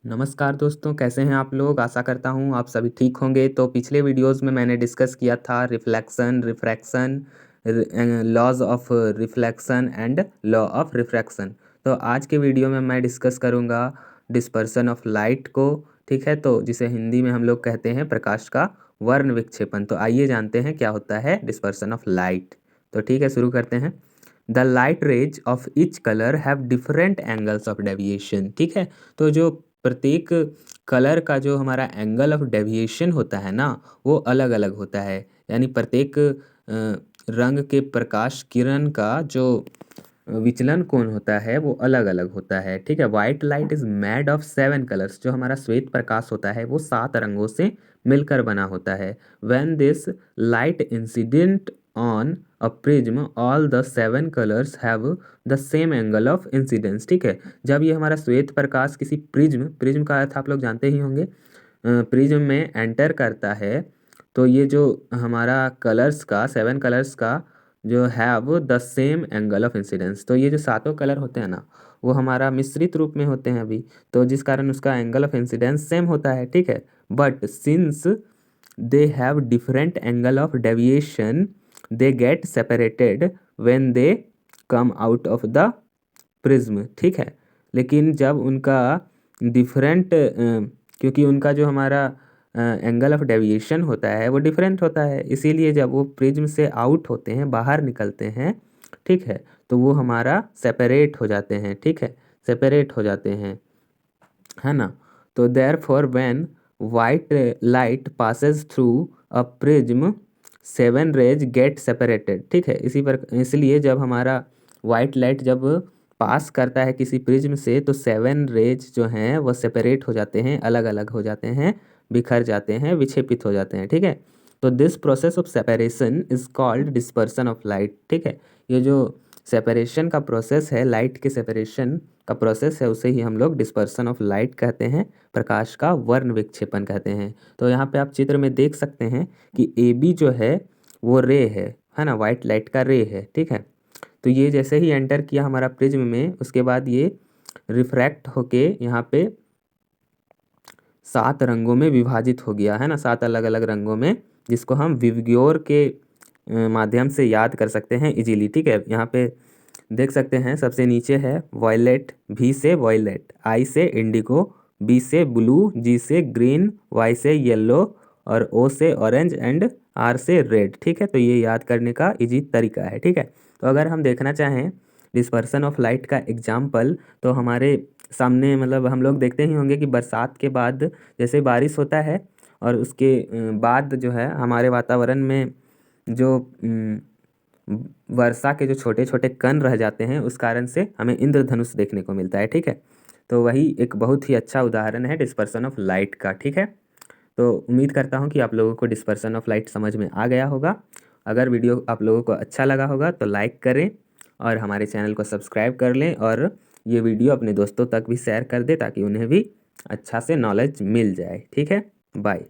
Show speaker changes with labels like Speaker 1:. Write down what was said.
Speaker 1: नमस्कार दोस्तों, कैसे हैं आप लोग। आशा करता हूँ आप सभी ठीक होंगे। तो पिछले वीडियोस में मैंने डिस्कस किया था reflection, refraction, laws of reflection and law of refraction. तो आज के वीडियो में मैं डिस्कस करूँगा डिस्पर्सन ऑफ लाइट को। ठीक है, तो जिसे हिंदी में हम लोग कहते हैं प्रकाश का वर्ण विक्षेपण। तो आइए जानते हैं क्या होता है डिस्पर्सन ऑफ लाइट। तो ठीक है, शुरू करते हैं। The light rays of each colour have different angles of deviation. ठीक है, तो जो प्रत्येक कलर का जो हमारा एंगल ऑफ डेविएशन होता है ना, वो अलग अलग होता है। यानी प्रत्येक रंग के प्रकाश किरण का जो विचलन कोण होता है वो अलग अलग होता है। ठीक है, white light is made of 7 colours. जो हमारा श्वेत प्रकाश होता है वो 7 रंगों से मिलकर बना होता है। When this light incident on a prism all the 7 colours have the same angle of incidence. ठीक है, जब ये हमारा श्वेत प्रकाश किसी प्रिज्म प्रिज्म का अर्थ आप लोग जानते ही होंगे, प्रिज्म में एंटर करता है, तो ये जो हमारा कलर्स का 7 कलर्स का जो have the same angle of incidence. तो ये जो सातों कलर होते हैं ना, वो हमारा मिश्रित रूप में होते हैं अभी, तो जिस कारण उसका एंगल ऑफ इंसिडेंस सेम होता है। ठीक है, but since they have different angle of deviation they get separated when they come out of the prism. ठीक है, लेकिन जब उनका डिफरेंट क्योंकि उनका जो हमारा एंगल ऑफ डेविएशन होता है वो डिफरेंट होता है, इसीलिए जब वो प्रिज्म से आउट होते हैं, बाहर निकलते हैं, ठीक है, तो वो हमारा सेपरेट हो जाते हैं। ठीक है, सेपरेट हो जाते हैं, है ना। तो there for when white light passes through a prism 7 rays get separated. ठीक है, इसलिए जब हमारा वाइट लाइट जब पास करता है किसी प्रिज्म से, तो 7 रेज जो हैं वो सेपरेट हो जाते हैं, अलग अलग हो जाते हैं, बिखर जाते हैं, विक्षेपित हो जाते हैं। ठीक है, तो this process of separation is called dispersion of light. ठीक है, ये जो सेपरेशन का प्रोसेस है, लाइट के सेपरेशन का प्रोसेस है, उसे ही हम लोग डिस्पर्सन ऑफ लाइट कहते हैं, प्रकाश का वर्ण विक्षेपण कहते हैं। तो यहाँ पे आप चित्र में देख सकते हैं कि ए बी जो है वो रे है ना, वाइट लाइट का रे है। ठीक है, तो ये जैसे ही एंटर किया हमारा प्रिज्म में, उसके बाद ये रिफ्रैक्ट होके यहाँ पे 7 रंगों में विभाजित हो गया है ना, 7 अलग अलग रंगों में, जिसको हम विवग्योर के माध्यम से याद कर सकते हैं इजीली। ठीक है, यहाँ पे देख सकते हैं सबसे नीचे है वॉयलेट, भी से वॉयलेट, आई से इंडिगो, बी से ब्लू, जी से ग्रीन, वाई से येलो और ओ से ऑरेंज एंड आर से रेड। ठीक है, तो ये याद करने का इजी तरीका है। ठीक है, तो अगर हम देखना चाहें डिस्पर्सन ऑफ लाइट का एग्जाम्पल, तो हमारे सामने मतलब हम लोग देखते ही होंगे कि बरसात के बाद जैसे बारिश होता है और उसके बाद जो है हमारे वातावरण में जो वर्षा के जो छोटे छोटे कण रह जाते हैं, उस कारण से हमें इंद्रधनुष देखने को मिलता है। ठीक है, तो वही एक बहुत ही अच्छा उदाहरण है डिस्पर्सन ऑफ लाइट का। ठीक है, तो उम्मीद करता हूँ कि आप लोगों को डिस्पर्सन ऑफ लाइट समझ में आ गया होगा। अगर वीडियो आप लोगों को अच्छा लगा होगा तो लाइक करें और हमारे चैनल को सब्सक्राइब कर लें, और ये वीडियो अपने दोस्तों तक भी शेयर कर दें ताकि उन्हें भी अच्छा से नॉलेज मिल जाए। ठीक है, बाय।